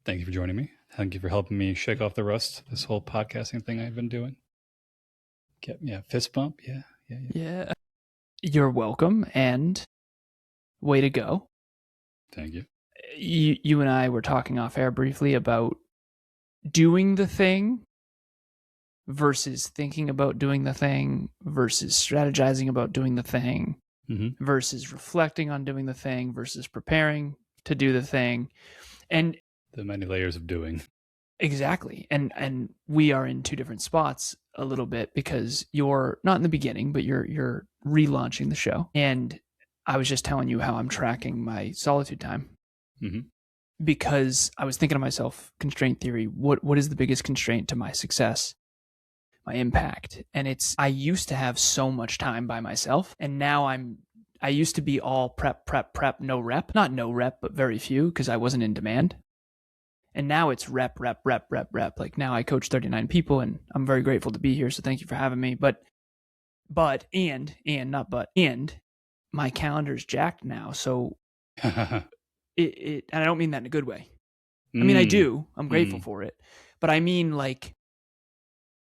Thank you for joining me. Thank you for helping me shake off the rust, this whole podcasting thing I've been doing. Fist bump. Yeah. You're welcome, and way to go. Thank you. You and I were talking off air briefly about doing the thing versus thinking about doing the thing versus strategizing about doing the thing versus reflecting on doing the thing versus preparing to do the thing. And the many layers of doing. Exactly. And we are in two different spots a little bit because you're not in the beginning, but you're relaunching the show. And I was just telling you how I'm tracking my solitude time. Because I was thinking to myself, constraint theory, what is the biggest constraint to my success, my impact? And I used to have so much time by myself, and now I used to be all prep, no rep. Not no rep, but very few, because I wasn't in demand. And now it's rep. Like now I coach 39 people, and I'm very grateful to be here. So thank you for having me. And my calendar's jacked now. So and I don't mean that in a good way. I mean, I do. I'm grateful for it. But I mean, like,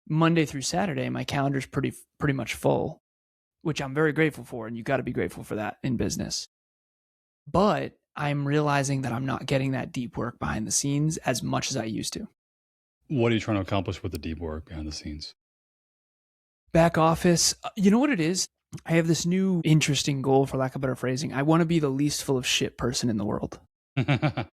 Monday through Saturday, my calendar's pretty much full, which I'm very grateful for. And you got to be grateful for that in business. But I'm realizing that I'm not getting that deep work behind the scenes as much as I used to. What are you trying to accomplish with the deep work behind the scenes? Back office. You know what it is? I have this new interesting goal, for lack of better phrasing. I want to be the least full of shit person in the world. And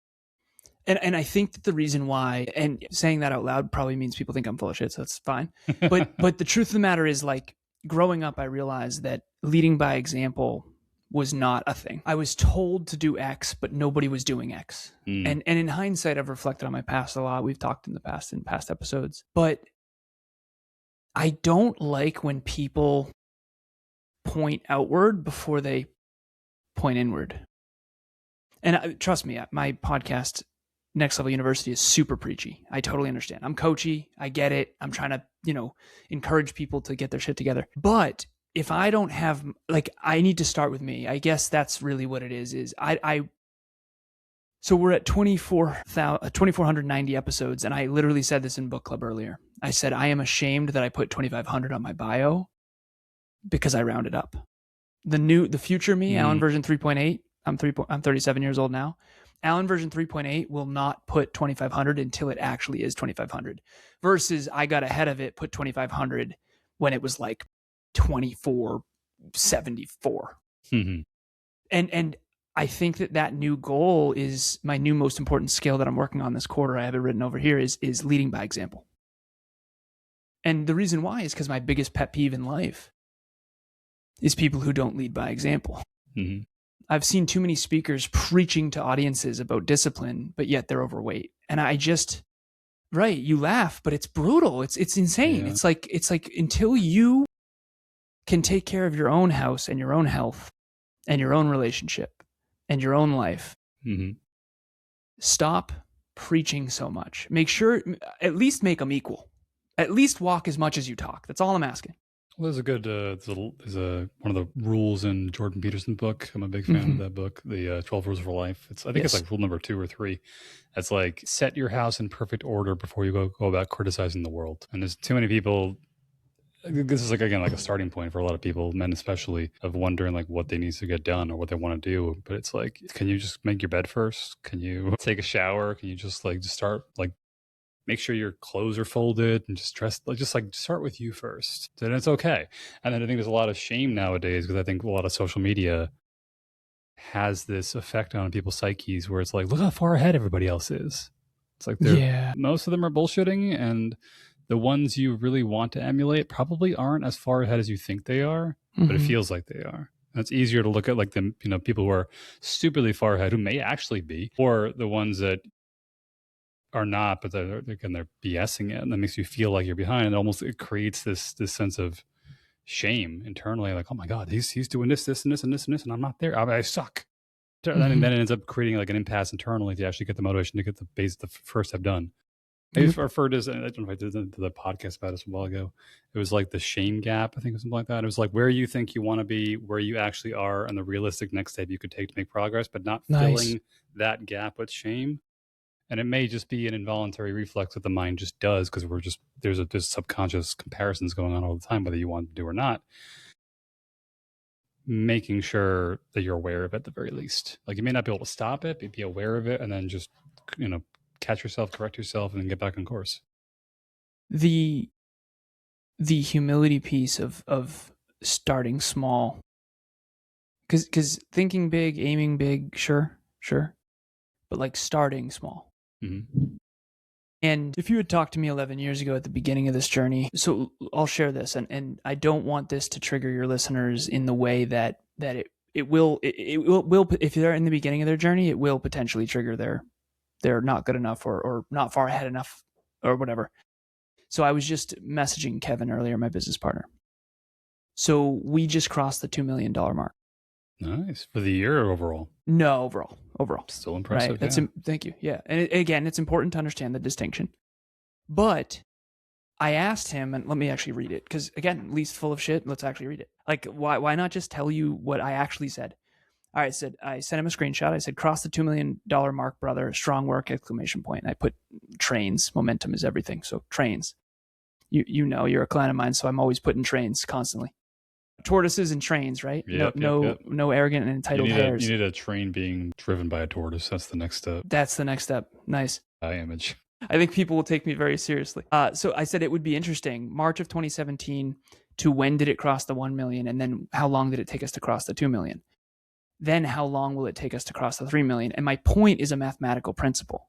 I think that the reason why, and saying that out loud probably means people think I'm full of shit, so that's fine. But the truth of the matter is, like, growing up, I realized that leading by example was not a thing. I was told to do X, but nobody was doing X. And in hindsight, I've reflected on my past a lot. We've talked in past episodes. But I don't like when people point outward before they point inward. And trust me, my podcast, Next Level University, is super preachy. I totally understand. I'm coachy. I get it. I'm trying to, encourage people to get their shit together. But if I don't have, like, I need to start with me. I guess that's really what it is so we're at 2,490 episodes. And I literally said this in book club earlier. I said, I am ashamed that I put 2,500 on my bio because I rounded up. The future me, Alan version 3.8, I'm 37 years old now. Alan version 3.8 will not put 2,500 until it actually is 2,500 versus I got ahead of it, put 2,500 when it was like 2474. And I think that new goal is my new most important skill that I'm working on this quarter. I have it written over here is leading by example. And the reason why is because my biggest pet peeve in life is people who don't lead by example. I've seen too many speakers preaching to audiences about discipline, but yet they're overweight. And I just, right, you laugh, but it's brutal. It's insane. Yeah. It's like until you can take care of your own house and your own health and your own relationship and your own life, stop preaching so much. Make sure, at least make them equal. At least walk as much as you talk. That's all I'm asking. Well, there's a good, there's one of the rules in Jordan Peterson's book. I'm a big fan of that book, the 12 Rules for Life. It's like rule number 2 or 3. It's like, set your house in perfect order before you go about criticizing the world. And there's too many people. This is, like, again, like a starting point for a lot of people, men especially, of wondering like what they need to get done or what they want to do. But it's like, can you just make your bed first? Can you take a shower? Can you just start, like, make sure your clothes are folded and just dress, just start with you first. Then it's okay. And then I think there's a lot of shame nowadays because I think a lot of social media has this effect on people's psyches where it's like, look how far ahead everybody else is. It's like most of them are bullshitting, and the ones you really want to emulate probably aren't as far ahead as you think they are, but it feels like they are. And it's easier to look at like the people who are stupidly far ahead, who may actually be, or the ones that are not, but they're BSing it, and that makes you feel like you're behind. And it creates this sense of shame internally, like, oh my God, he's doing this, and this, and this, and this, and I'm not there. I suck. And then it ends up creating like an impasse internally to actually get the motivation to get the first step done. I referred to as, I don't know if I did the podcast about this a while ago. It was like the shame gap, I think, or something like that. It was like where you think you want to be, where you actually are, and the realistic next step you could take to make progress, but not filling that gap with shame. And it may just be an involuntary reflex that the mind just does because there's subconscious comparisons going on all the time, whether you want to do or not. Making sure that you're aware of it at the very least. Like you may not be able to stop it, but be aware of it and then just, catch yourself, correct yourself, and then get back on course. The humility piece of starting small. Because thinking big, aiming big, sure. But like starting small. Mm-hmm. And if you had talked to me 11 years ago at the beginning of this journey, so I'll share this, and I don't want this to trigger your listeners in the way that it will, if they're in the beginning of their journey, it will potentially trigger they're not good enough or not far ahead enough or whatever. So I was just messaging Kevin earlier, my business partner. So we just crossed the $2 million mark. Nice. For the year or overall? No, overall. Still impressive. Right. Thank you. Yeah. And again, it's important to understand the distinction. But I asked him, and let me actually read it, because again, least full of shit. Let's actually read it. Like, why not just tell you what I actually said? All right, I sent him a screenshot. I said, cross the $2 million mark, brother. Strong work, exclamation point. And I put trains. Momentum is everything. So trains. You know, you're a client of mine, so I'm always putting trains constantly. Tortoises and trains, right? Yep, no arrogant and entitled hares. You need a train being driven by a tortoise. That's the next step. That's the next step. Nice. Image. I think people will take me very seriously. So I said it would be interesting. March of 2017 to when did it cross the 1 million? And then how long did it take us to cross the 2 million? Then how long will it take us to cross the 3 million? And my point is a mathematical principle.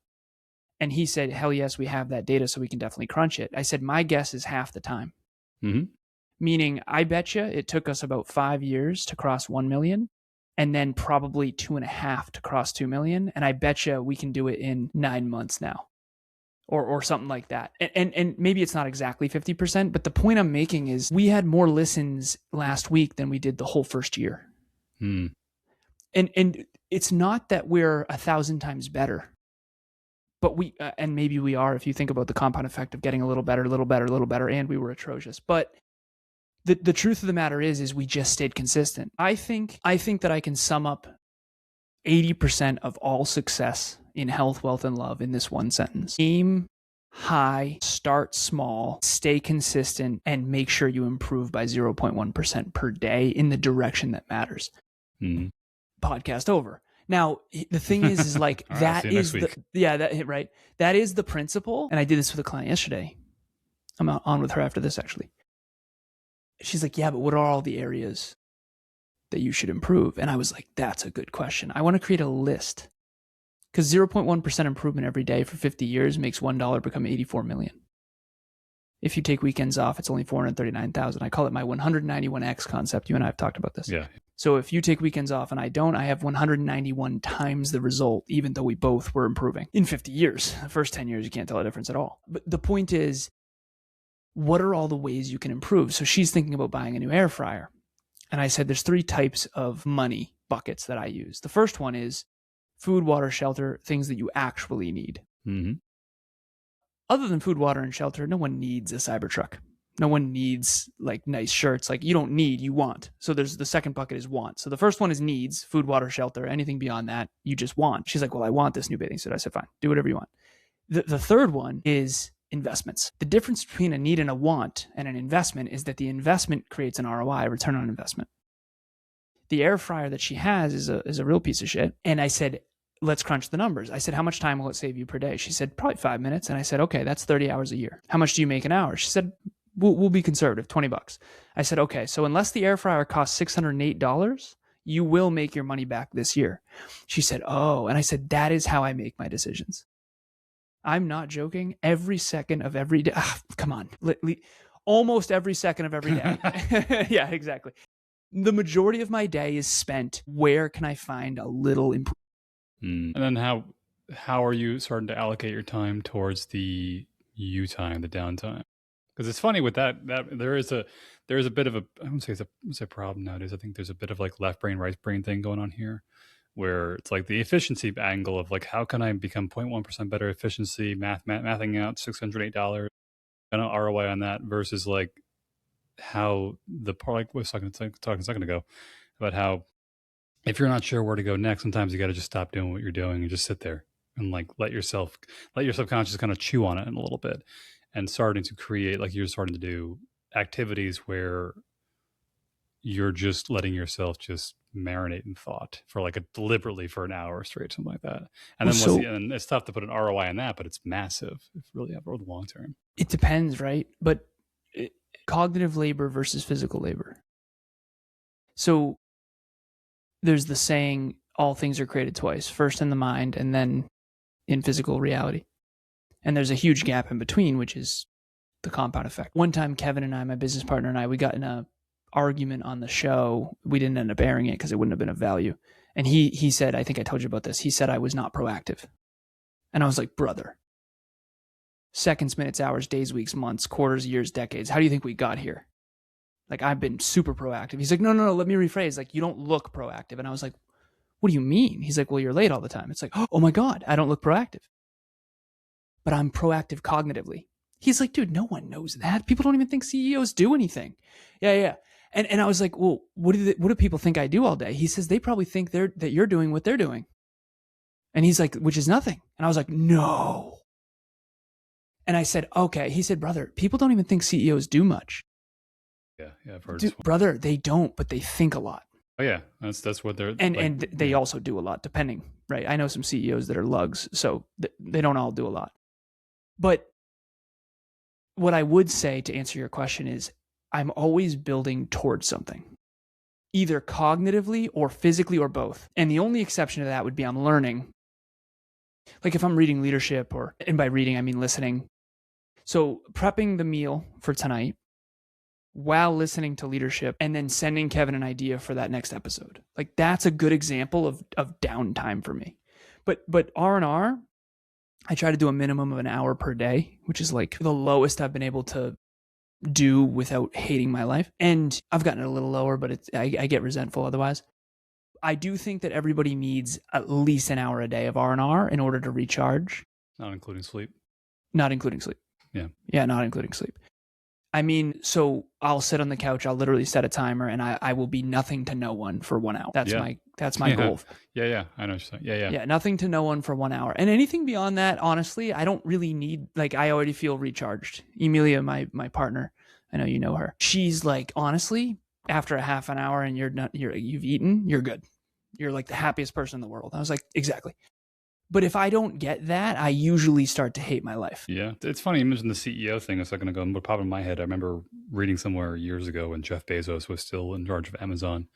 And he said, hell yes, we have that data, so we can definitely crunch it. I said, my guess is half the time. Mm-hmm. Meaning, I bet you it took us about 5 years to cross 1 million and then probably 2.5 to cross 2 million. And I bet you we can do it in 9 months now or something like that. And maybe it's not exactly 50%, but the point I'm making is we had more listens last week than we did the whole first year. Mm. And it's not that we're 1,000 times better, but we, and maybe we are if you think about the compound effect of getting a little better, and we were atrocious. But the truth of the matter is we just stayed consistent. I think that I can sum up 80% of all success in health, wealth, and love in this one sentence. Aim high, start small, stay consistent, and make sure you improve by 0.1% per day in the direction that matters. Mm-hmm. Podcast over. Now, the thing is like, that is right. That is the principle. And I did this with a client yesterday. I'm on with her after this, actually. She's like, yeah, but what are all the areas that you should improve? And I was like, that's a good question. I want to create a list, because 0.1% improvement every day for 50 years makes $1 become 84 million. If you take weekends off, it's only 439,000. I call it my 191x concept. You and I have talked about this. Yeah. So if you take weekends off and I don't, I have 191 times the result, even though we both were improving in 50 years. The first 10 years, you can't tell a difference at all. But the point is, what are all the ways you can improve? So she's thinking about buying a new air fryer. And I said, there's 3 types of money buckets that I use. The first one is food, water, shelter, things that you actually need. Mm-hmm. Other than food, water, and shelter, no one needs a Cybertruck. No one needs like nice shirts. Like you don't need, you want. So there's the second bucket is want. So the first one is needs, food, water, shelter. Anything beyond that, you just want. She's like, well, I want this new bathing suit. I said, fine, do whatever you want. The third one is investments. The difference between a need and a want and an investment is that the investment creates an ROI, return on investment. The air fryer that she has is a real piece of shit. And I said, let's crunch the numbers. I said, how much time will it save you per day? She said, probably 5 minutes. And I said, okay, that's 30 hours a year. How much do you make an hour? She said, we'll be conservative, $20. I said, okay, so unless the air fryer costs $608, you will make your money back this year. She said, oh, and I said, that is how I make my decisions. I'm not joking. Every second of every day. Come on. Almost every second of every day. Yeah, exactly. The majority of my day is spent, where can I find a little improvement? And then how are you starting to allocate your time towards the you time, the downtime? Because it's funny with that there is a bit of a, I wouldn't say it's a problem nowadays. I think there's a bit of like left brain, right brain thing going on here, where it's like the efficiency angle of like, how can I become 0.1% better efficiency, mathing out $608 and an ROI on that, versus like how the part, like we was talking a second ago about how if you're not sure where to go next, sometimes you got to just stop doing what you're doing and just sit there and like let your subconscious kind of chew on it in a little bit, and starting to create, like you're starting to do activities where you're just letting yourself just marinate in thought for like deliberately for an hour straight, something like that. And then and it's tough to put an ROI on that, but it's massive if really over the long term. It depends, right? But cognitive labor versus physical labor. So there's the saying, all things are created twice, first in the mind and then in physical reality. And there's a huge gap in between, which is the compound effect. One time, Kevin and I, my business partner and I, we got in a argument on the show. We didn't end up airing it because it wouldn't have been of value. And he said, I think I told you about this. He said I was not proactive. And I was like, brother, seconds, minutes, hours, days, weeks, months, quarters, years, decades. How do you think we got here? Like, I've been super proactive. He's like, no, let me rephrase. Like, you don't look proactive. And I was like, what do you mean? He's like, well, you're late all the time. It's like, oh my God, I don't look proactive. But I'm proactive cognitively. He's like, dude, no one knows that. People don't even think CEOs do anything. Yeah. And I was like, well, what do people think I do all day? He says, they probably think that you're doing what they're doing. And he's like, which is nothing. And I was like, no. And I said, okay. He said, brother, people don't even think CEOs do much. Yeah, I've heard. Dude, brother, they don't, but they think a lot. Oh yeah, that's what they're. And they also do a lot, depending, right? I know some CEOs that are lugs, so they don't all do a lot. But what I would say to answer your question is, I'm always building towards something, either cognitively or physically or both. And the only exception to that would be I'm learning. Like if I'm reading leadership, and by reading, I mean listening. So prepping the meal for tonight while listening to leadership and then sending Kevin an idea for that next episode. Like that's a good example of downtime for me. But R&R, I try to do a minimum of an hour per day, which is like the lowest I've been able to do without hating my life. And I've gotten it a little lower, but I get resentful otherwise. I do think that everybody needs at least an hour a day of R&R in order to recharge. Not including sleep. Not including sleep. Yeah, not including sleep. I mean, so I'll sit on the couch, I'll literally set a timer, and I will be nothing to no one for 1 hour. That's my goal. Yeah. I know what you're saying. Yeah, nothing to no one for 1 hour. And anything beyond that, honestly, I don't really need, like, I already feel recharged. Emilia, my partner, I know you know her. She's like, honestly, after a half an hour and you've eaten, you're good. You're like the happiest person in the world. I was like, exactly. But if I don't get that, I usually start to hate my life. Yeah. It's funny you mentioned the CEO thing a second ago. What popped in my head, I remember reading somewhere years ago when Jeff Bezos was still in charge of Amazon.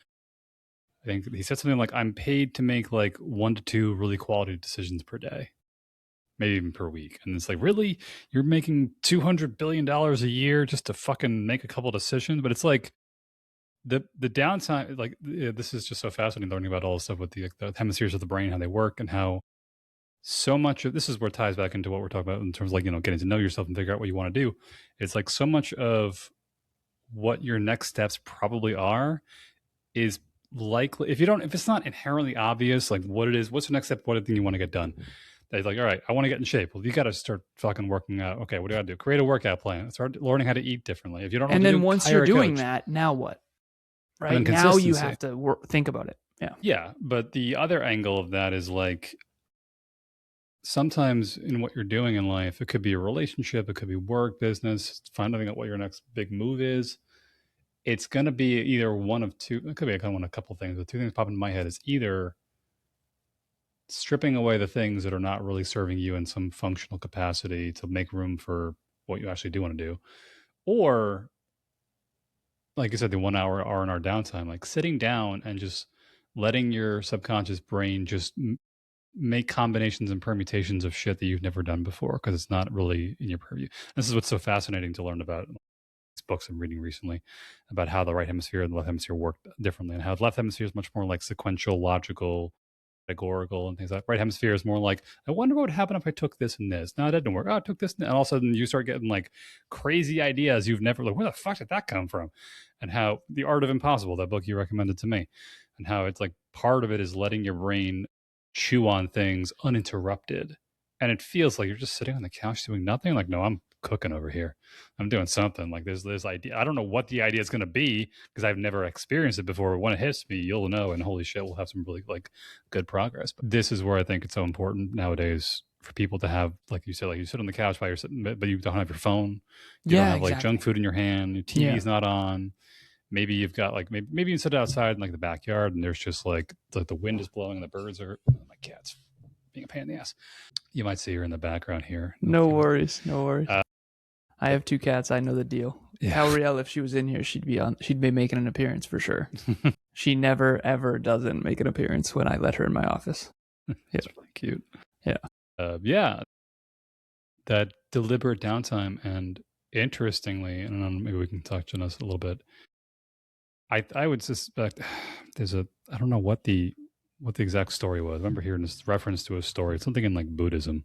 I think he said something like, I'm paid to make like 1 to 2 really quality decisions per day, maybe even per week. And it's like, really? You're making $200 billion a year just to fucking make a couple of decisions? But it's like the downtime, like this is just so fascinating learning about all this stuff with the hemispheres of the brain, how they work, and how so much of this is where it ties back into what we're talking about in terms of like, getting to know yourself and figure out what you want to do. It's like so much of what your next steps probably are is likely, if it's not inherently obvious, like what it is, what's the next step, what thing you want to get done. They're like, all right, I want to get in shape. Well, you got to start fucking working out. Okay, what do I do? Create a workout plan. Start learning how to eat differently. If you don't know and what to then do, once you're doing that, now what? Right? Now you have to think about it. Yeah. Yeah. But the other angle of that is like, sometimes in what you're doing in life, it could be a relationship, it could be work, business, finding out what your next big move is. It's going to be either one of two. It could be a couple of things. The two things popping in my head is either stripping away the things that are not really serving you in some functional capacity to make room for what you actually do want to do. Or, like you said, the 1 hour R&R downtime, like sitting down and just letting your subconscious brain just make combinations and permutations of shit that you've never done before because it's not really in your purview. This is what's so fascinating to learn about these books I'm reading recently about how the right hemisphere and the left hemisphere work differently, and how the left hemisphere is much more like sequential, logical, categorical, and things like that. Right hemisphere is more like, I wonder what would happen if I took this and this. No, it didn't work. Oh, I took this, and all of a sudden you start getting like crazy ideas you've never, like, where the fuck did that come from? And how The Art of Impossible, that book you recommended to me, and how it's like part of it is letting your brain chew on things uninterrupted. And it feels like you're just sitting on the couch doing nothing. Like, no, I'm cooking over here. I'm doing something. Like there's this idea. I don't know what the idea is going to be because I've never experienced it before. But when it hits me, you'll know, and holy shit, we'll have some really like good progress. But this is where I think it's so important nowadays for people to have, like you said, like you sit on the couch by yourself, but you don't have your phone. You don't have like junk food in your hand. Your TV's not on. Maybe you've got like maybe you sit outside in like the backyard and there's just like the wind is blowing and the birds are my cat's being a pain in the ass. You might see her in the background here. No worries. I have 2 cats. I know the deal. Yeah. Tauriel, if she was in here, she'd be making an appearance for sure. She never ever doesn't make an appearance when I let her in my office. It's really cute. Yeah. That deliberate downtime, and interestingly, and maybe we can touch on this a little bit. I would suspect I don't know what the exact story was. I remember hearing this reference to a story, something in like Buddhism,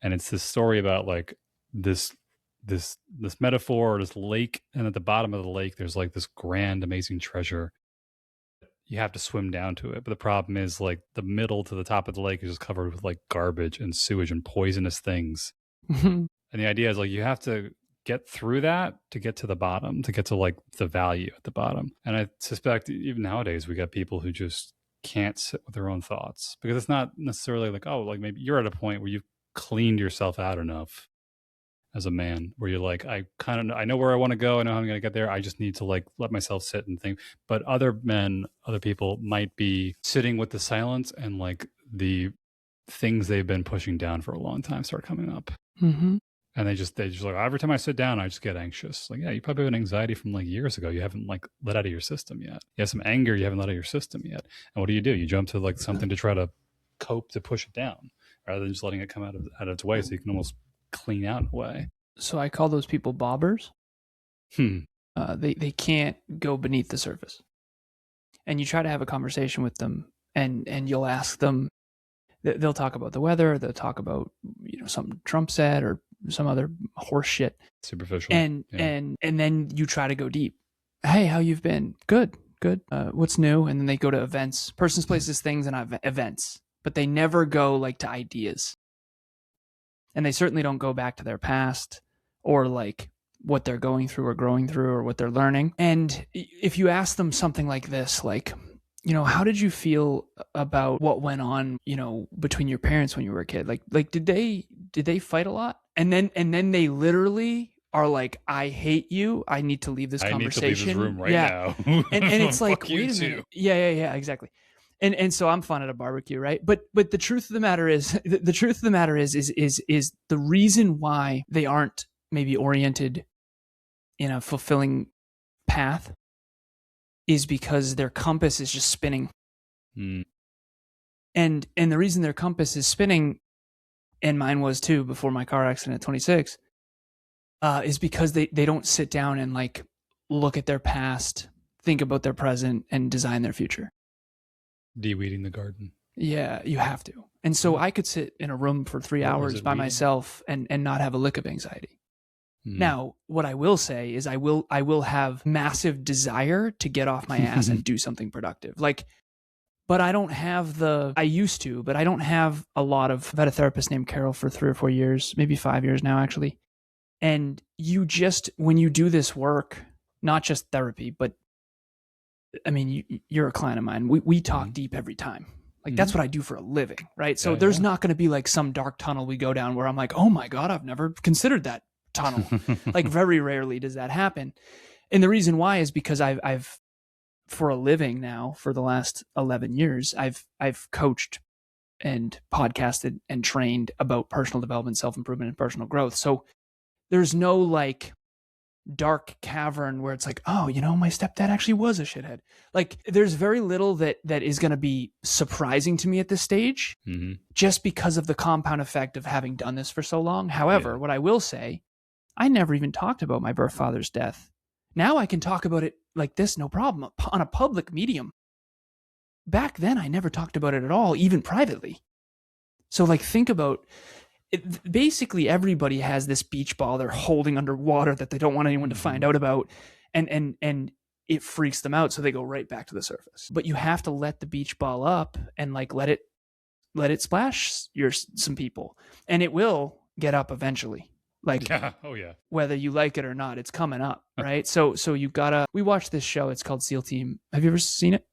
and it's this story about like this metaphor or this lake, and at the bottom of the lake there's like this grand amazing treasure. You have to swim down to it, but the problem is like the middle to the top of the lake is just covered with like garbage and sewage and poisonous things. And the idea is like you have to get through that to get to the bottom, to get to like the value at the bottom. And I suspect even nowadays we got people who just can't sit with their own thoughts, because it's not necessarily like, oh, like maybe you're at a point where you've cleaned yourself out enough as a man where you're like, I know where I want to go. I know how I'm going to get there. I just need to like let myself sit and think. But other people might be sitting with the silence, and like the things they've been pushing down for a long time start coming up. Mm-hmm. And they just like, every time I sit down, I just get anxious. Like, yeah, you probably have an anxiety from like years ago. You haven't like let out of your system yet. You have some anger you haven't let out of your system yet. And what do? You jump to like something to try to cope, to push it down, rather than just letting it come out of its way, so you can almost clean out in a way. So I call those people bobbers. They can't go beneath the surface. And you try to have a conversation with them, and you'll ask them, they'll talk about the weather, they'll talk about, something Trump said or some other horse shit. Superficial. And then you try to go deep. Hey, how you've been? Good. What's new? And then they go to events, persons, places, things, and events. But they never go like to ideas. And they certainly don't go back to their past or like what they're going through or growing through or what they're learning. And if you ask them something like this, like, how did you feel about what went on, between your parents when you were a kid? Like did they fight a lot? And then they literally are like, I hate you. I need to leave this conversation. I need to leave this room right now. and it's like, wait a minute. Yeah, exactly. And so I'm fun at a barbecue, right? But the truth of the matter is, the reason why they aren't maybe oriented in a fulfilling path is because their compass is just spinning. And the reason their compass is spinning, and mine was too before my car accident at 26, is because they don't sit down and like look at their past, think about their present, and design their future. De-weeding the garden. Yeah, you have to. And so I could sit in a room for 3 hours by myself and not have a lick of anxiety. Now, what I will say is I will have massive desire to get off my ass and do something productive. But I don't have I used to, but I don't have a lot of, I've had a therapist named Carol for 3 or 4 years, maybe 5 years now, actually. And when you do this work, not just therapy, but I mean, you're a client of mine. We talk deep every time. Like that's what I do for a living, right? So there's not going to be like some dark tunnel we go down where I'm like, oh my God, I've never considered that tunnel. Like very rarely does that happen. And the reason why is because I've for a living now, for the last 11 years, I've coached and podcasted and trained about personal development, self-improvement, and personal growth. So there's no like dark cavern where it's like, oh, my stepdad actually was a shithead. Like there's very little that is going to be surprising to me at this stage, just because of the compound effect of having done this for so long. However, what I will say, I never even talked about my birth father's death. Now I can talk about it like this, no problem, on a public medium. Back then, I never talked about it at all, even privately. So like, think about it. Basically, everybody has this beach ball they're holding underwater that they don't want anyone to find out about. And it freaks them out. So they go right back to the surface. But you have to let the beach ball up and like, let it splash some people, and it will get up eventually. Like, Yeah. Oh yeah. whether you like it or not, it's coming up, right? So you gotta. We watched this show. It's called SEAL Team. Have you ever seen it?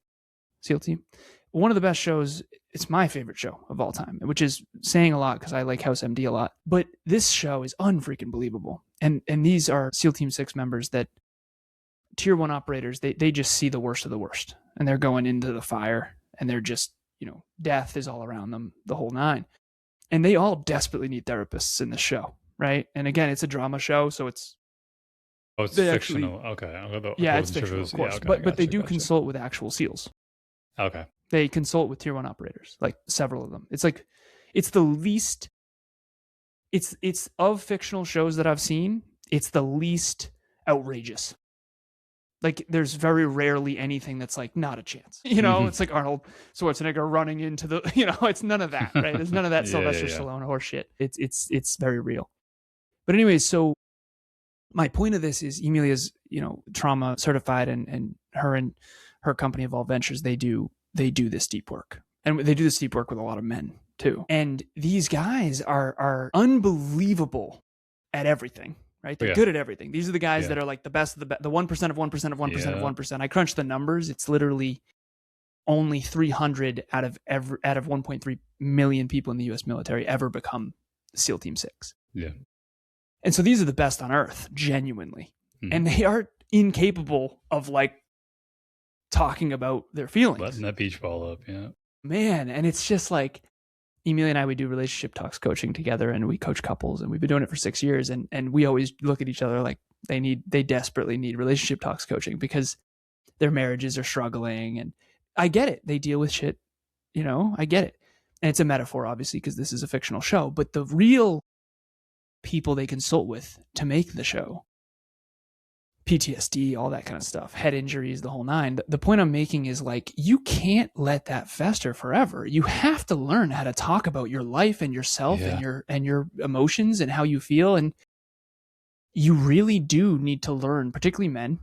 SEAL Team. One of the best shows. It's my favorite show of all time, which is saying a lot because I like House MD a lot. But this show is unfreaking believable. And these are SEAL Team 6 members that tier 1 operators. They just see the worst of the worst, and they're going into the fire, and they're just, death is all around them, the whole nine. And they all desperately need therapists in this show, right? And again, it's a drama show, so it's fictional. Okay. it's fictional, of course. But they do consult with actual SEALs. Okay. They consult with tier 1 operators, like several of them. It's like, it's the least, it's of fictional shows that I've seen, it's the least outrageous. Like, there's very rarely anything that's like not a chance. It's like Arnold Schwarzenegger running into the, it's none of that, right? There's none of that Sylvester Stallone horse shit. It's very real. But anyways, so my point of this is Emilia's, trauma certified, and her company Evolve Ventures, they do this deep work. And they do this deep work with a lot of men too. And these guys are unbelievable at everything. Right? They're good at everything. These are the guys that are like the best of the 1% of 1% of 1% of 1%. I crunched the numbers. It's literally only 300 out of 1.3 million people in the US military ever become SEAL Team 6. Yeah. And so these are the best on earth, genuinely. And they are incapable of like talking about their feelings. Button that beach ball up, yeah. Man, and it's just like, Emilia and I, we do relationship talks coaching together, and we coach couples, and we've been doing it for 6 years. And we always look at each other like they desperately need relationship talks coaching because their marriages are struggling. And I get it. They deal with shit, I get it. And it's a metaphor, obviously, because this is a fictional show, but the real people they consult with to make the show, PTSD, all that kind of stuff, head injuries, the whole nine. The point I'm making is like, you can't let that fester forever. You have to learn how to talk about your life and yourself and your emotions and how you feel. And you really do need to learn, particularly men,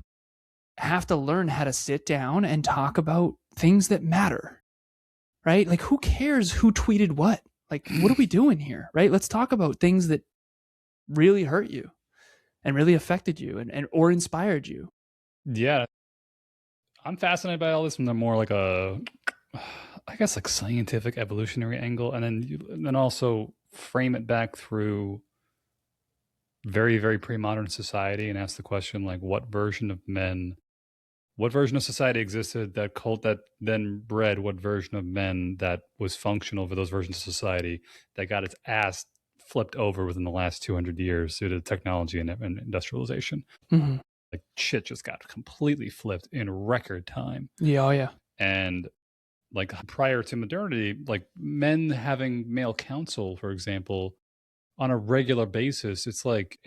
have to learn how to sit down and talk about things that matter, right? Like, who cares who tweeted what? Like, what are we doing here, right? Let's talk about things that really hurt you and really affected you and or inspired you. Yeah. I'm fascinated by all this from the more like I guess like scientific evolutionary angle, and then also frame it back through very, very pre-modern society and ask the question, like, what version of society existed that then bred what version of men that was functional for those versions of society that got its ass flipped over within the last 200 years due to technology and industrialization. Mm-hmm. Like, shit just got completely flipped in record time. Yeah, oh yeah. And like, prior to modernity, like, men having male counsel, for example, on a regular basis, it's like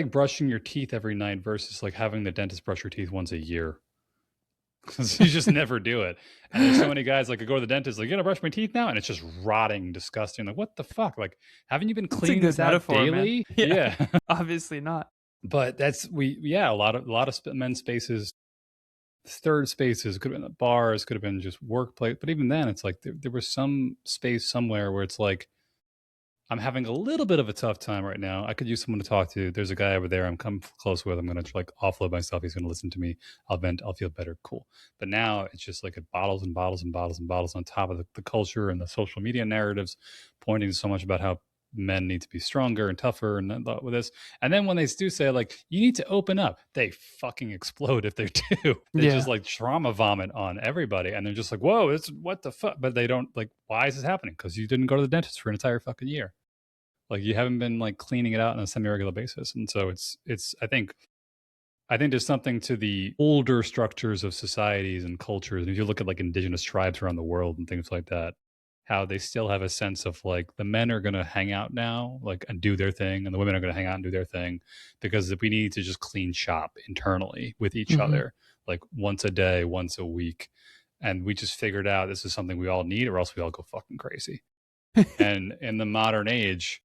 brushing your teeth every night versus like having the dentist brush your teeth once a year. Because you just never do it. And there's so many guys like, I go to the dentist, like, you gotta brush my teeth now, and it's just rotting, disgusting. Like, what the fuck? Like, haven't you been cleaning this out daily? Yeah. Obviously not. But that's a lot of men's spaces, third spaces, could have been the bars, could have been just workplace. But even then, it's like there was some space somewhere where it's like, I'm having a little bit of a tough time right now. I could use someone to talk to. There's a guy over there I'm come close with. I'm going to like offload myself. He's going to listen to me. I'll vent. I'll feel better. Cool. But now it's just like bottles and bottles and bottles and bottles on top of the culture and the social media narratives pointing so much about how men need to be stronger and tougher and with this. And then when they do say like, you need to open up, they fucking explode if they do. They just like trauma vomit on everybody. And they're just like, whoa, it's what the fuck? But they don't like, why is this happening? Because you didn't go to the dentist for an entire fucking year. Like, you haven't been like cleaning it out on a semi-regular basis. And so it's I think there's something to the older structures of societies and cultures. And if you look at like indigenous tribes around the world and things like that, how they still have a sense of like, the men are going to hang out now, like, and do their thing, and the women are going to hang out and do their thing, because we need to just clean shop internally with each other, like once a day, once a week. And we just figured out this is something we all need, or else we all go fucking crazy. And in the modern age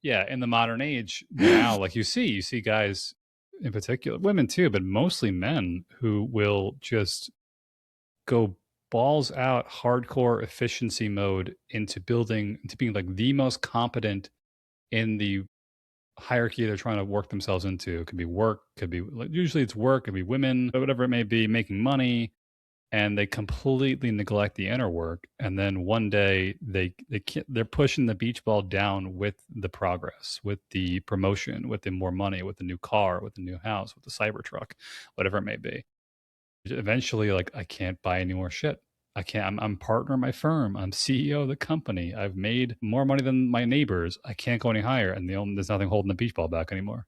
now, like, you see guys in particular, women too, but mostly men, who will just go balls out hardcore efficiency mode into being like the most competent in the hierarchy they're trying to work themselves into. It could be work, could be usually it's work, could be women, whatever it may be, making money, and they completely neglect the inner work. And then one day they're pushing the beach ball down with the progress, with the promotion, with the more money, with the new car, with the new house, with the Cybertruck, whatever it may be. Eventually, like, I can't buy any more shit. I can't. I'm partner of my firm. I'm CEO of the company. I've made more money than my neighbors. I can't go any higher, and there's nothing holding the beach ball back anymore.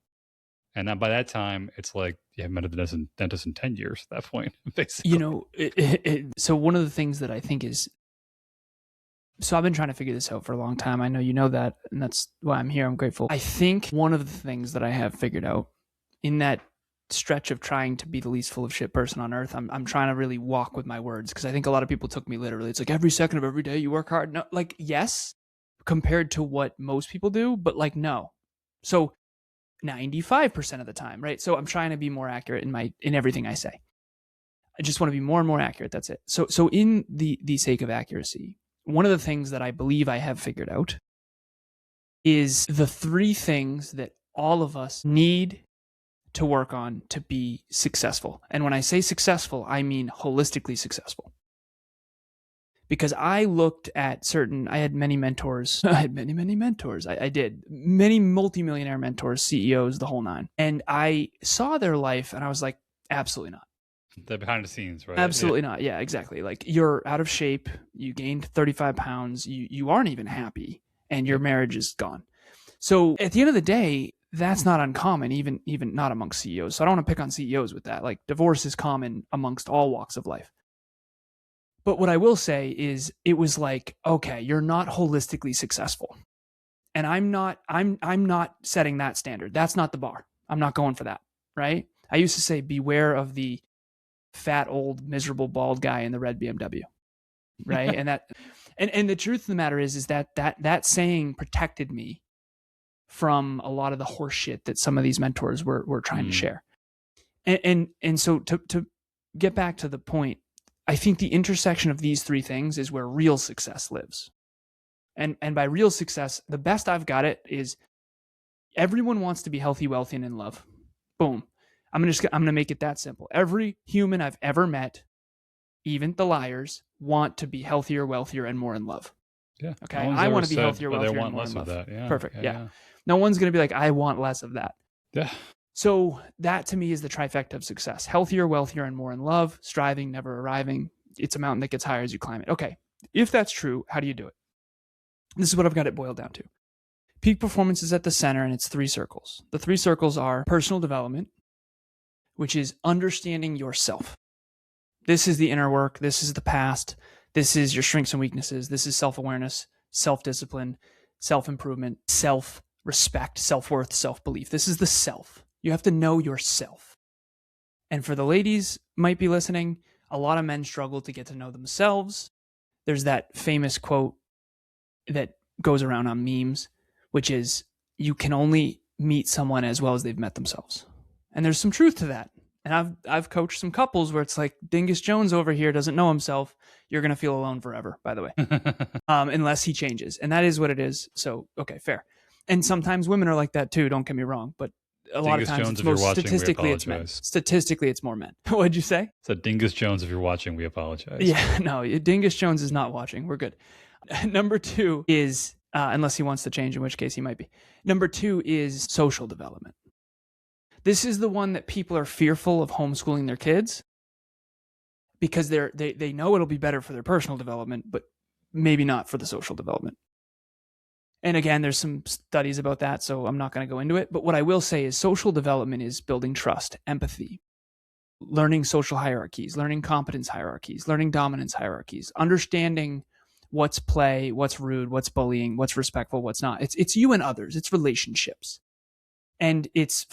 And then by that time, it's like you haven't met a dentist in 10 years at that point, basically. You know, so one of the things that I think is, so I've been trying to figure this out for a long time. I know you know that, and that's why I'm here. I'm grateful. I think one of the things that I have figured out in that stretch of trying to be the least full of shit person on earth, I'm trying to really walk with my words, because I think a lot of people took me literally. It's like every second of every day you work hard. No, like, yes, compared to what most people do, but like, no. So 95% of the time, right? So I'm trying to be more accurate in everything I say. I just want to be more and more accurate. That's it. So in the sake of accuracy, one of the things that I believe I have figured out is the 3 things that all of us need to work on to be successful. And when I say successful, I mean holistically successful. Because I looked at I had many mentors. I had many mentors. I did. Many multimillionaire mentors, CEOs, the whole nine. And I saw their life and I was like, absolutely not. The behind the scenes, right? Absolutely not. Yeah, exactly. Like, you're out of shape. You gained 35 pounds. You aren't even happy, and your marriage is gone. So at the end of the day, that's not uncommon, even not amongst CEOs. So I don't want to pick on CEOs with that. Like, divorce is common amongst all walks of life. But what I will say is, it was like, okay, you're not holistically successful. And I'm not setting that standard. That's not the bar. I'm not going for that, right? I used to say, beware of the fat, old, miserable, bald guy in the red BMW, right? and the truth of the matter is that saying protected me from a lot of the horse shit that some of these mentors were trying to share. And so to get back to the point, I think the intersection of these 3 things is where real success lives. And by real success, the best I've got it is, everyone wants to be healthy, wealthy, and in love. Boom. I'm going to make it that simple. Every human I've ever met, even the liars, want to be healthier, wealthier, and more in love. Yeah. Okay. I want to be healthier, wealthier, and more in love. That. Yeah. Perfect. Yeah. No one's going to be like, I want less of that. Yeah. So that to me is the trifecta of success: healthier, wealthier, and more in love. Striving, never arriving. It's a mountain that gets higher as you climb it. Okay. If that's true, how do you do it? This is what I've got it boiled down to. Peak performance is at the center, and it's 3 circles. The 3 circles are personal development, which is understanding yourself. This is the inner work. This is the past. This is your strengths and weaknesses. This is self-awareness, self-discipline, self-improvement, self-respect, self-worth, self-belief. This is the self. You have to know yourself. And for the ladies might be listening, a lot of men struggle to get to know themselves. There's that famous quote that goes around on memes, which is, you can only meet someone as well as they've met themselves. And there's some truth to that. And I've coached some couples where it's like, Dingus Jones over here doesn't know himself. You're going to feel alone forever, by the way, unless he changes. And that is what it is. So, okay, fair. And sometimes women are like that too. Don't get me wrong. But a lot of times, Jones, statistically, it's men. Statistically, it's more men. What'd you say? So Dingus Jones, if you're watching, we apologize. Yeah, no, Dingus Jones is not watching. We're good. Number 2 is, unless he wants to change, in which case he might be. Number 2 is social development. This is the one that people are fearful of homeschooling their kids, because they know it'll be better for their personal development, but maybe not for the social development. And again, there's some studies about that, so I'm not going to go into it. But what I will say is, social development is building trust, empathy, learning social hierarchies, learning competence hierarchies, learning dominance hierarchies, understanding what's play, what's rude, what's bullying, what's respectful, what's not. It's you and others. It's relationships. And it's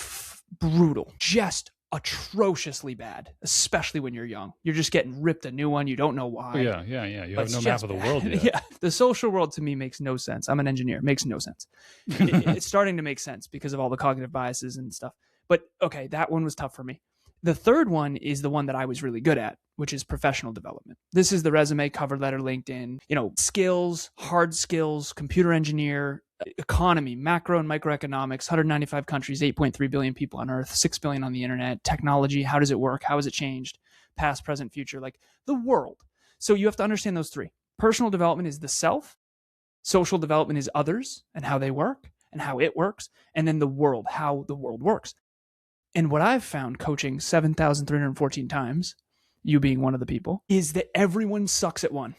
brutal, just atrociously bad, especially when you're young. You're just getting ripped a new one. You don't know why. Yeah. You have no map of the world yet. Yeah. The social world to me makes no sense. I'm an engineer. Makes no sense. It's starting to make sense because of all the cognitive biases and stuff. But okay, that one was tough for me. The third one is the one that I was really good at, which is professional development. This is the resume, cover letter, LinkedIn, skills, hard skills, computer engineer, economy, macro and microeconomics, 195 countries, 8.3 billion people on earth, 6 billion on the internet, technology, how does it work? How has it changed? Past, present, future, like the world. So you have to understand those three. Personal development is the self, social development is others and how they work and how it works, and then the world, how the world works. And what I've found coaching 7,314 times, you being one of the people, is that everyone sucks at one.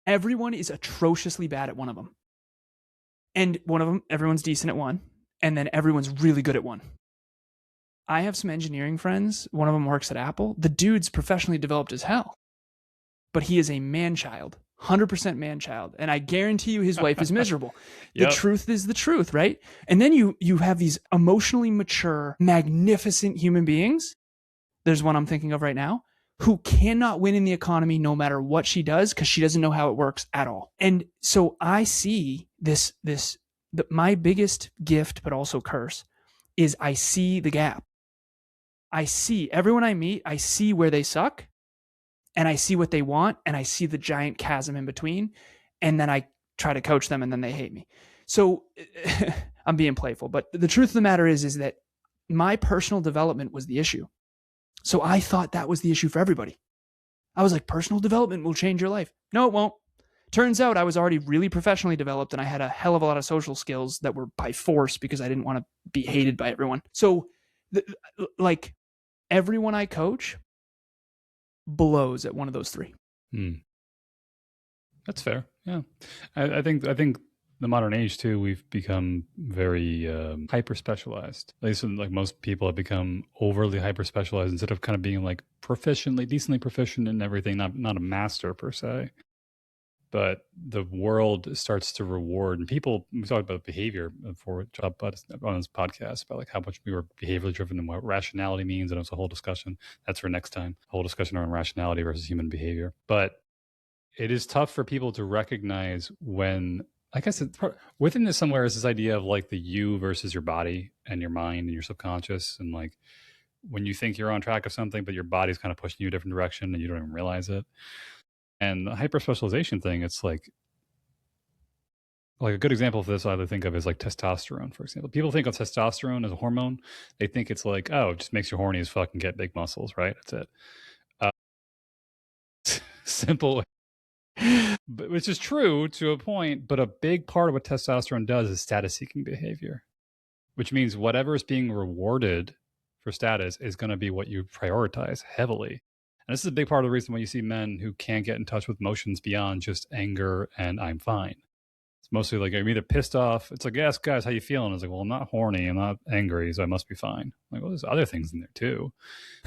Everyone is atrociously bad at one of them. And one of them, everyone's decent at one, and then everyone's really good at one. I have some engineering friends. One of them works at Apple. The dude's professionally developed as hell, but he is a man-child, 100% man-child. And I guarantee you his wife is miserable. Yep. The truth is the truth, right? And then you have these emotionally mature, magnificent human beings. There's one I'm thinking of right now, who cannot win in the economy no matter what she does because she doesn't know how it works at all. And so I see my biggest gift, but also curse, is I see the gap. I see everyone I meet, I see where they suck, and I see what they want, and I see the giant chasm in between, and then I try to coach them, and then they hate me. So I'm being playful, but the truth of the matter is that my personal development was the issue. So I thought that was the issue for everybody. I was like, personal development will change your life. No, it won't. Turns out I was already really professionally developed and I had a hell of a lot of social skills that were by force because I didn't want to be hated by everyone. So like everyone I coach blows at one of those three. That's fair. Yeah. I think the modern age too, we've become very hyper-specialized. At least like most people have become overly hyper-specialized instead of kind of being like decently proficient in everything, not a master per se. But the world starts to reward, and people, we talked about behavior before on this podcast about like how much we were behaviorally driven and what rationality means. And it's a whole discussion. That's for next time, a whole discussion around rationality versus human behavior. But it is tough for people to recognize when, I guess within this somewhere is this idea of like the you versus your body and your mind and your subconscious. And like when you think you're on track of something, but your body's kind of pushing you a different direction and you don't even realize it. And the hyper-specialization thing, it's like a good example of this I would think of is like testosterone, for example. People think of testosterone as a hormone. They think it's like, oh, it just makes you horny as fuck and get big muscles, right? That's it. Simple. Which is true to a point, but a big part of what testosterone does is status-seeking behavior, which means whatever is being rewarded for status is going to be what you prioritize heavily. And this is a big part of the reason why you see men who can't get in touch with emotions beyond just anger and I'm fine. It's mostly like, I'm either pissed off. It's like, yes, guys, how you feeling? It's like, well, I'm not horny. I'm not angry, so I must be fine. I'm like, well, there's other things in there too.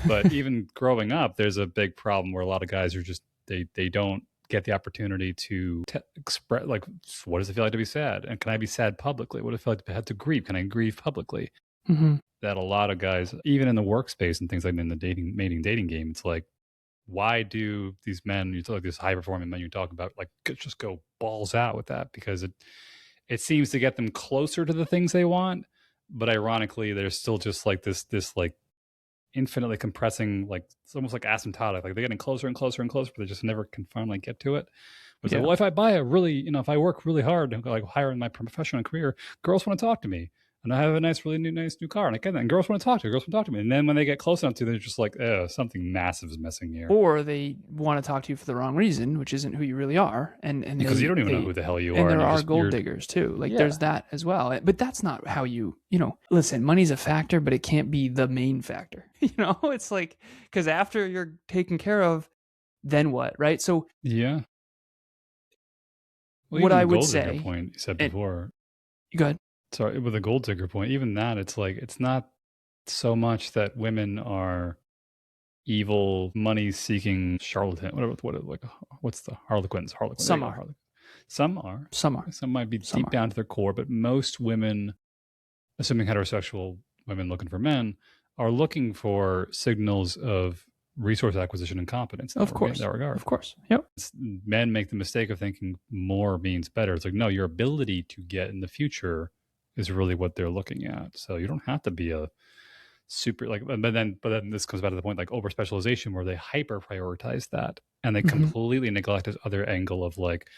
But even growing up, there's a big problem where a lot of guys are just, they don't get the opportunity to express, like, what does it feel like to be sad? And can I be sad publicly? What does it feel like to have to grieve? Can I grieve publicly? Mm-hmm. That a lot of guys, even in the workspace and things like in the dating game, it's like, why do these men, you talk like this high performing men you talk about, like just go balls out with that? Because it seems to get them closer to the things they want, but ironically, there's still just like this like infinitely compressing, like it's almost like asymptotic, like they're getting closer and closer and closer, but they just never can finally get to it. It's like, well, if I buy a really, if I work really hard and like higher in my professional career, girls want to talk to me. And I have a nice new car, and I get that. And girls want to talk to me. And then when they get close enough to, they're just like, oh, something massive is missing here. Or they want to talk to you for the wrong reason, which isn't who you really are. And because you don't even know who the hell you are. And there are gold diggers too. Like there's that as well. But that's not how listen, money's a factor, but it can't be the main factor. It's like, because after you're taken care of, then what, right? So yeah. Well, what I would say, point you said before. Go ahead. Sorry, with the gold digger point, even that, it's like, it's not so much that women are evil, money-seeking charlatan, what's the harlequins? Some are. Some are. Some might be deep down to their core, but most women, assuming heterosexual women looking for men, are looking for signals of resource acquisition and competence. Of course. In that regard. Of course. Yep. Men make the mistake of thinking more means better. It's like, no, your ability to get in the future is really what they're looking at. So you don't have to be a super but then this comes back to the point like over specialization where they hyper prioritize that and they completely neglect this other angle of like,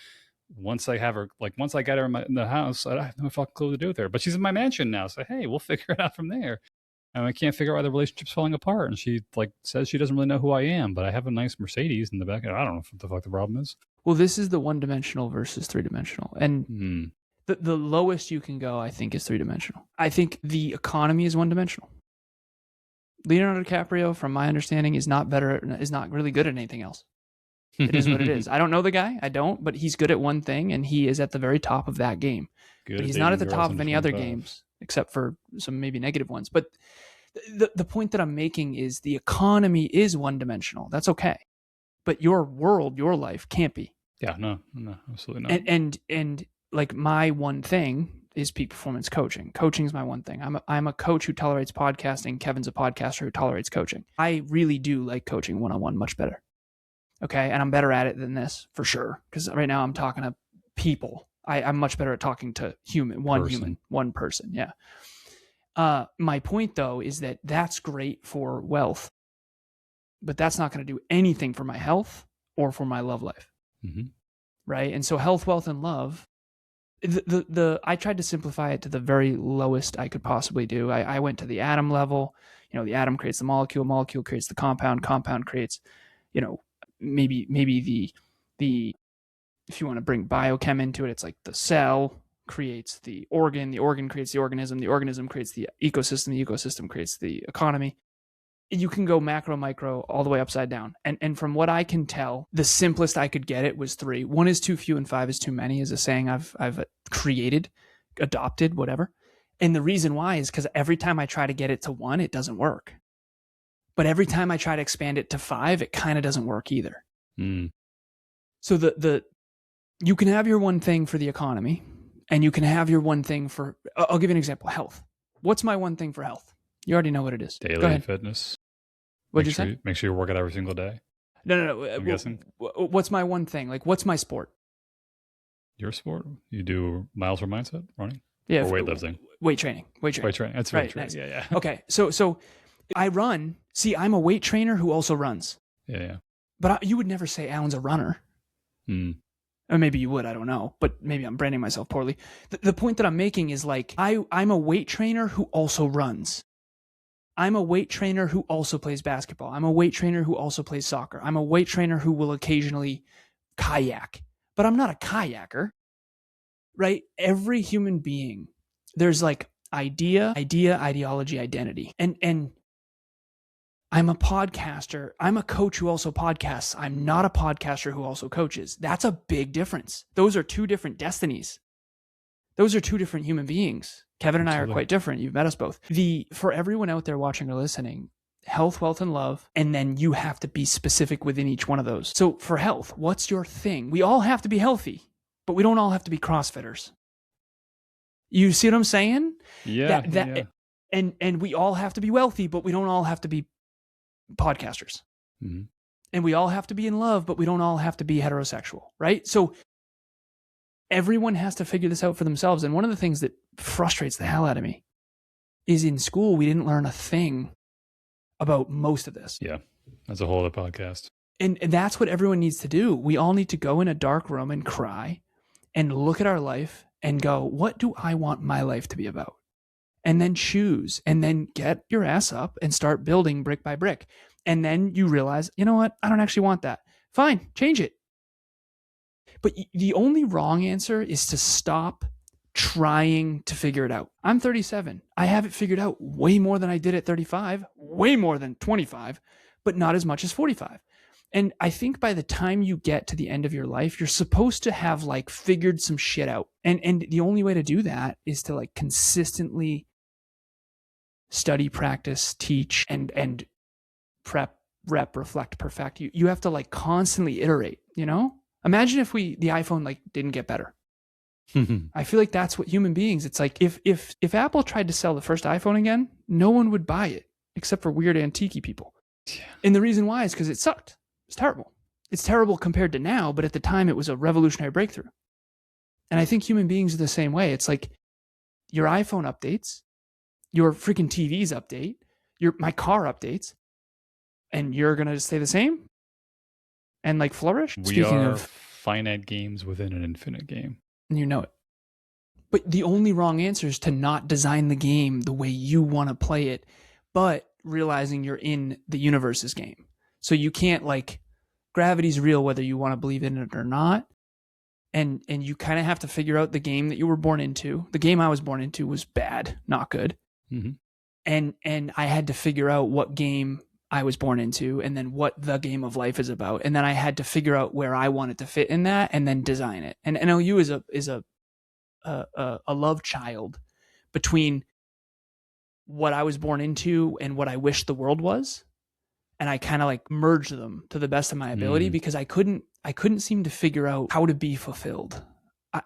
once I have her, like once I get her in the house, I have no fucking clue what to do with her. But she's in my mansion now, so hey, we'll figure it out from there. And I can't figure out why the relationship's falling apart. And she like says she doesn't really know who I am, but I have a nice Mercedes in the back. I don't know what the fuck the problem is. Well, this is the one-dimensional versus three-dimensional. And the lowest you can go, I think, is three-dimensional. I think the economy is one-dimensional. Leonardo DiCaprio, from my understanding, is not really good at anything else. It is what it is. I don't know the guy. I don't, but he's good at one thing, and he is at the very top of that game. But he's not at the top of any other games, except for some maybe negative ones. But the point that I'm making is the economy is one-dimensional. That's okay. But your world, your life can't be. Yeah, no, absolutely not. And like my one thing is peak performance coaching. Coaching is my one thing. I'm a coach who tolerates podcasting. Kevin's a podcaster who tolerates coaching. I really do like coaching one-on-one much better. Okay. And I'm better at it than this for sure. Because right now I'm talking to people. I'm much better at talking to one person. Yeah. My point though is that that's great for wealth, but that's not going to do anything for my health or for my love life. Mm-hmm. Right. And so health, wealth, and love, I tried to simplify it to the very lowest I could possibly do. I went to the atom level. The atom creates the molecule creates the compound creates, maybe the if you want to bring biochem into it, it's like the cell creates the organ creates the organism creates the ecosystem creates the economy. You can go macro, micro, all the way upside down. And from what I can tell, the simplest I could get it was 3. 1 is too few and 5 is too many is a saying I've created, adopted, whatever. And the reason why is because every time I try to get it to 1, it doesn't work. But every time I try to expand it to 5, it kind of doesn't work either. So you can have your one thing for the economy, and you can have your one thing for, I'll give you an example, health. What's my one thing for health? You already know what it is. Daily fitness. What'd you say? Make sure you work out every single day. No. I'm guessing. What's my one thing? Like, what's my sport? Your sport? You do miles for mindset, running? Yeah. Or weightlifting? Weight training. That's right. Nice. Yeah. Okay. So I run. See, I'm a weight trainer who also runs. Yeah. But you would never say Alan's a runner. Or maybe you would, I don't know. But maybe I'm branding myself poorly. The point that I'm making is like, I'm a weight trainer who also runs. I'm a weight trainer who also plays basketball. I'm a weight trainer who also plays soccer. I'm a weight trainer who will occasionally kayak. But I'm not a kayaker, right? Every human being, there's like ideology, identity. And I'm a podcaster. I'm a coach who also podcasts. I'm not a podcaster who also coaches. That's a big difference. Those are 2 different destinies. Those are 2 different human beings. Kevin and I are quite different. You've met us both. For everyone out there watching or listening, health, wealth, and love, and then you have to be specific within each one of those. So for health, what's your thing? We all have to be healthy, but we don't all have to be CrossFitters. You see what I'm saying? Yeah. And we all have to be wealthy, but we don't all have to be podcasters. Mm-hmm. And we all have to be in love, but we don't all have to be heterosexual, right? So everyone has to figure this out for themselves. And one of the things that frustrates the hell out of me is in school, we didn't learn a thing about most of this. Yeah. That's a whole other podcast. And that's what everyone needs to do. We all need to go in a dark room and cry and look at our life and go, what do I want my life to be about? And then choose, and then get your ass up and start building brick by brick. And then you realize, you know what? I don't actually want that. Fine, change it. But the only wrong answer is to stop trying to figure it out. I'm 37. I have it figured out way more than I did at 35, way more than 25, but not as much as 45. And I think by the time you get to the end of your life, you're supposed to have like figured some shit out. And the only way to do that is to like consistently study, practice, teach, and prep, rep, reflect, perfect. You have to like constantly iterate, you know? Imagine if the iPhone like didn't get better. I feel like that's what human beings, it's like if Apple tried to sell the first iPhone again, no one would buy it except for weird antique people. Yeah. And the reason why is because it sucked. It's terrible. It's terrible compared to now, but at the time it was a revolutionary breakthrough. And I think human beings are the same way. It's like your iPhone updates, your freaking TVs update, my car updates, and you're going to stay the same and like flourish. We are finite games within an infinite game. And you know it. But the only wrong answer is to not design the game the way you want to play it, but realizing you're in the universe's game. So you can't, like, gravity's real whether you want to believe in it or not. And you kind of have to figure out the game that you were born into. The game I was born into was bad, not good. Mm-hmm. And I had to figure out what game I was born into and then what the game of life is about. And then I had to figure out where I wanted to fit in that and then design it. And NLU is a love child between what I was born into and what I wish the world was. And I kind of like merged them to the best of my ability because I couldn't seem to figure out how to be fulfilled.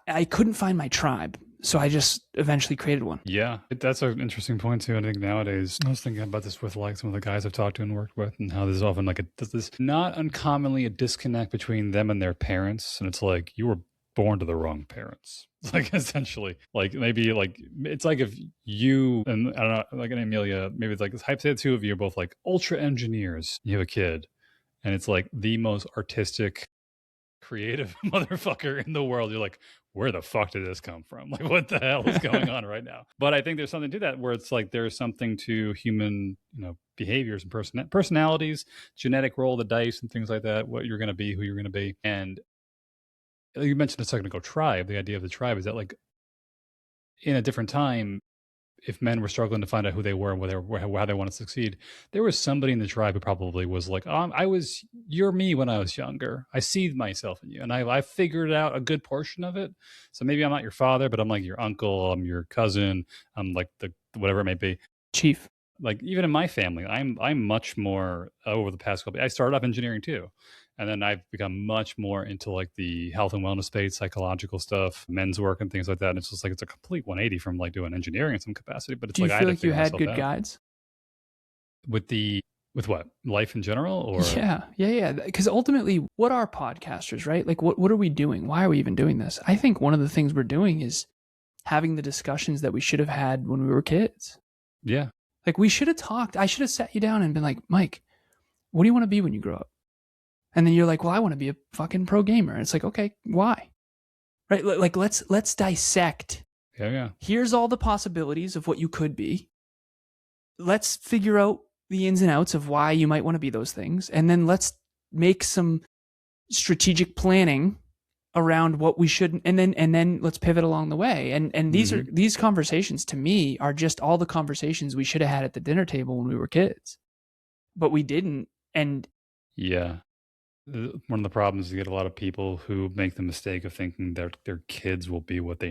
I couldn't find my tribe. So I just eventually created one. Yeah, that's an interesting point too. I think nowadays, I was thinking about this with like some of the guys I've talked to and worked with, and how there's often like this not uncommonly a disconnect between them and their parents. And it's like, you were born to the wrong parents. Like, essentially, like maybe like it's like if you and I don't know, like an Amelia, maybe it's like this hype, say the two of you are both like ultra engineers. You have a kid, and it's like the most artistic, creative motherfucker in the world. You're like, where the fuck did this come from? Like, what the hell is going on right now? But I think there's something to that where it's like there's something to human, behaviors and personalities, genetic roll of the dice and things like that, what you're going to be, who you're going to be. And you mentioned a second ago, tribe. The idea of the tribe is that, like, in a different time, if men were struggling to find out who they were and how they want to succeed, there was somebody in the tribe who probably was like, you're me when I was younger. I see myself in you. And I figured out a good portion of it. So maybe I'm not your father, but I'm like your uncle, I'm your cousin, I'm like the whatever it may be. Chief. Like, even in my family, I'm much more over the past couple. I started off engineering too. And then I've become much more into like the health and wellness space, psychological stuff, men's work and things like that. And it's just like, it's a complete 180 from like doing engineering in some capacity. But it's Do you like, feel I had like to you figure had myself good out. guides? With what? Life in general? Or Yeah. Because ultimately, what are podcasters, right? Like, what are we doing? Why are we even doing this? I think one of the things we're doing is having the discussions that we should have had when we were kids. Yeah. Like, we should have talked. I should have sat you down and been like, Mike, what do you want to be when you grow up? And then you're like, well, I want to be a fucking pro gamer. And it's like, okay, why? Right? Like, let's dissect. Yeah. Here's all the possibilities of what you could be. Let's figure out the ins and outs of why you might want to be those things. And then let's make some strategic planning around what we should, and then let's pivot along the way. And these conversations to me are just all the conversations we should have had at the dinner table when we were kids, but we didn't. And yeah, one of the problems is you get a lot of people who make the mistake of thinking that their kids will be what they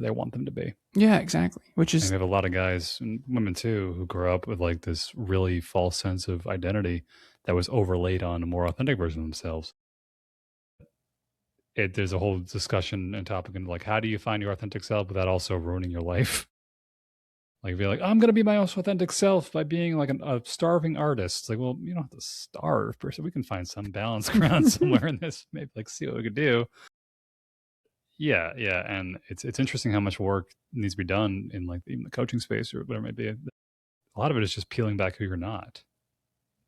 want them to be. Yeah, exactly. Which is, and we have a lot of guys and women too who grow up with like this really false sense of identity that was overlaid on a more authentic version of themselves. There's a whole discussion and topic in like, how do you find your authentic self without also ruining your life? Like, be like, I'm going to be my most authentic self by being like a starving artist. It's like, well, you don't have to starve per se. We can find some balance ground somewhere in this. Maybe like see what we could do. Yeah. And it's interesting how much work needs to be done in like even the coaching space or whatever it may be. A lot of it is just peeling back who you're not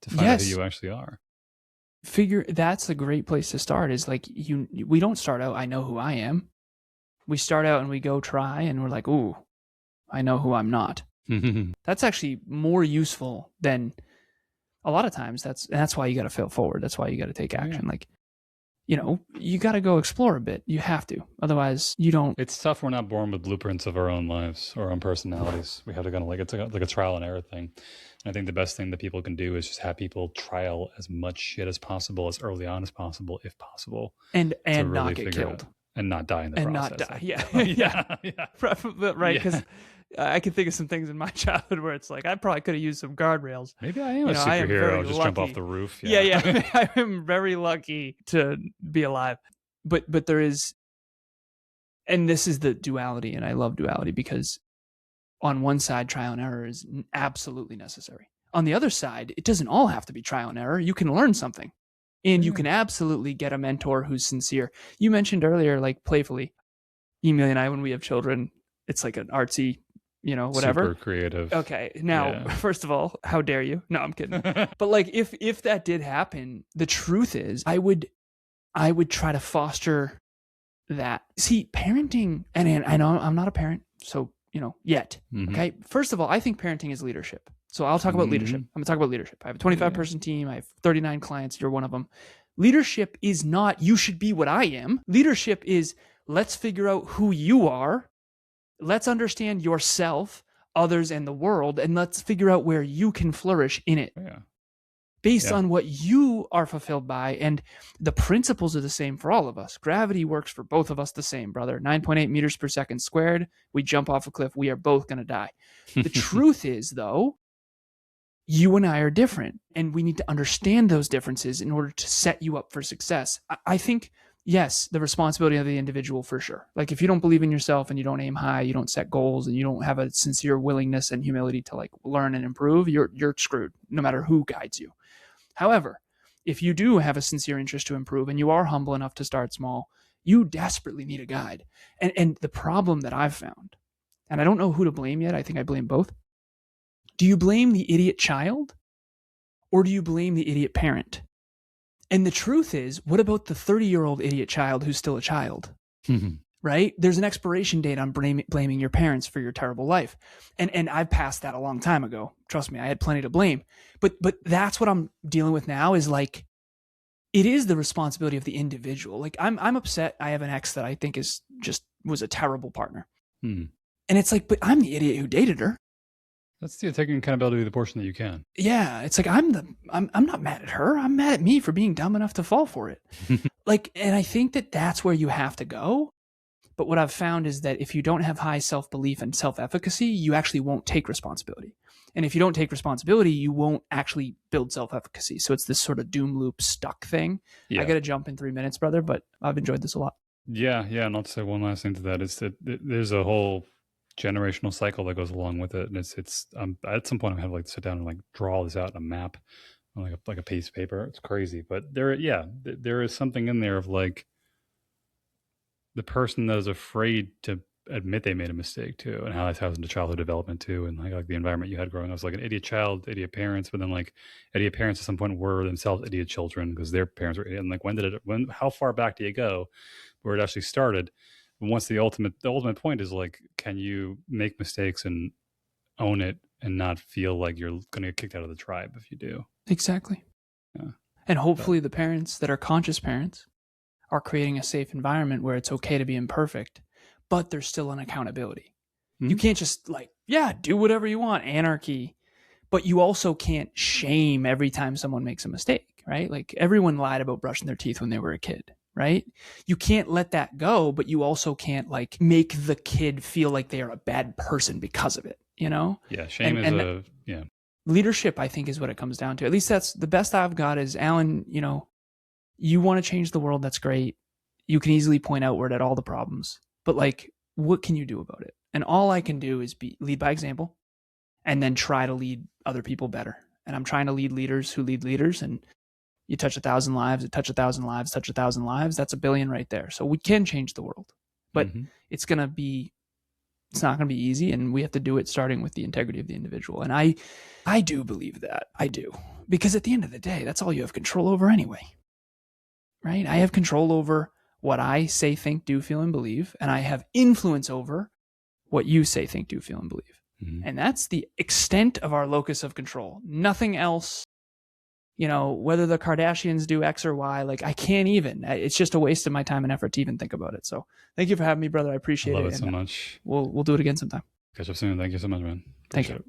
to find out who you actually are. That's a great place to start, is like, we don't start out, I know who I am. We start out and we go try and we're like, ooh, I know who I'm not. That's actually more useful than a lot of times. That's why you got to fail forward. That's why you got to take action. Yeah. Like, you got to go explore a bit. You have to. Otherwise, you don't. It's tough. We're not born with blueprints of our own lives or our own personalities. We have to kind of it's like a trial and error thing. And I think the best thing that people can do is just have people trial as much shit as possible, as early on as possible, if possible. And really not get killed. And not die in the process. And not die. Yeah. Right. Because I can think of some things in my childhood where it's like, I probably could have used some guardrails. Maybe I am a superhero. I'll just jump off the roof. Yeah. I am very lucky to be alive. But there is, and this is the duality, and I love duality because on one side, trial and error is absolutely necessary. On the other side, it doesn't all have to be trial and error. You can learn something. And you can absolutely get a mentor who's sincere. You mentioned earlier, like playfully, Emilia and I, when we have children, it's like an artsy, whatever. Super creative. Okay. Now, First of all, how dare you? No, I'm kidding. But like, if that did happen, the truth is I would I would try to foster that. See, parenting, and I know I'm not a parent, so, yet. Okay. First of all, I think parenting is leadership. So I'll talk about leadership. I'm going to talk about leadership. I have a 25-person team. I have 39 clients. You're one of them. Leadership is not, you should be what I am. Leadership is, let's figure out who you are. Let's understand yourself, others, and the world, and let's figure out where you can flourish in it. Based on what you are fulfilled by. And the principles are the same for all of us. Gravity works for both of us the same, brother. 9.8 meters per second squared. We jump off a cliff. We are both going to die. The truth is, though, you and I are different. And we need to understand those differences in order to set you up for success. I think, yes, the responsibility of the individual for sure. Like if you don't believe in yourself and you don't aim high, you don't set goals, and you don't have a sincere willingness and humility to like learn and improve, you're screwed no matter who guides you. However, if you do have a sincere interest to improve and you are humble enough to start small, you desperately need a guide. And the problem that I've found, and I don't know who to blame yet, I think I blame both. Do you blame the idiot child or do you blame the idiot parent? And the truth is, what about the 30-year-old idiot child who's still a child? Right? There's an expiration date on blaming your parents for your terrible life. And I've passed that a long time ago. Trust me, I had plenty to blame. But that's what I'm dealing with now is like, it is the responsibility of the individual. Like I'm upset. I have an ex that I think was a terrible partner. And it's like, but I'm the idiot who dated her. That's taking accountability of the portion that you can. Yeah. It's like, I'm not mad at her. I'm mad at me for being dumb enough to fall for it. And I think that's where you have to go. But what I've found is that if you don't have high self-belief and self-efficacy, you actually won't take responsibility. And if you don't take responsibility, you won't actually build self-efficacy. So it's this sort of doom loop stuck thing. I got to jump in 3 minutes, brother, but I've enjoyed this a lot. Yeah. And I'll say one last thing to that is that there's a whole generational cycle that goes along with it. And it's at some point I have to like sit down and like draw this out in a map on like a piece of paper. It's crazy. But there is something in there of like, the person that is afraid to admit they made a mistake too, and how that ties into childhood development too, and like the environment you had growing up. Was like an idiot child, idiot parents, but then like idiot parents at some point were themselves idiot children because their parents were idiot. And like how far back do you go where it actually started? And once the ultimate point is like, can you make mistakes and own it and not feel like you're going to get kicked out of the tribe if you do? Exactly. Yeah. And hopefully the parents that are conscious parents are creating a safe environment where it's okay to be imperfect, but there's still an accountability. You can't just like, do whatever you want, anarchy, but you also can't shame every time someone makes a mistake, right? Like everyone lied about brushing their teeth when they were a kid, right? You can't let that go, but you also can't like make the kid feel like they are a bad person because of it, Yeah, shame is leadership, I think, is what it comes down to. At least that's the best I've got is, Alan, you want to change the world, that's great. You can easily point outward at all the problems, but like, what can you do about it? And all I can do is lead by example and then try to lead other people better. And I'm trying to lead leaders who lead leaders, and you touch 1,000 lives, touch 1,000 lives, touch 1,000 lives. That's 1 billion right there. So we can change the world, but it's not going to be easy. And we have to do it starting with the integrity of the individual. And I do believe that. I do. Because at the end of the day, that's all you have control over anyway. Right? I have control over what I say, think, do, feel, and believe. And I have influence over what you say, think, do, feel, and believe. And that's the extent of our locus of control. Nothing else, whether the Kardashians do X or Y, like I can't even. It's just a waste of my time and effort to even think about it. So thank you for having me, brother. I appreciate it. I love it so much. We'll do it again sometime. Catch up soon. Thank you so much, man. Thank you.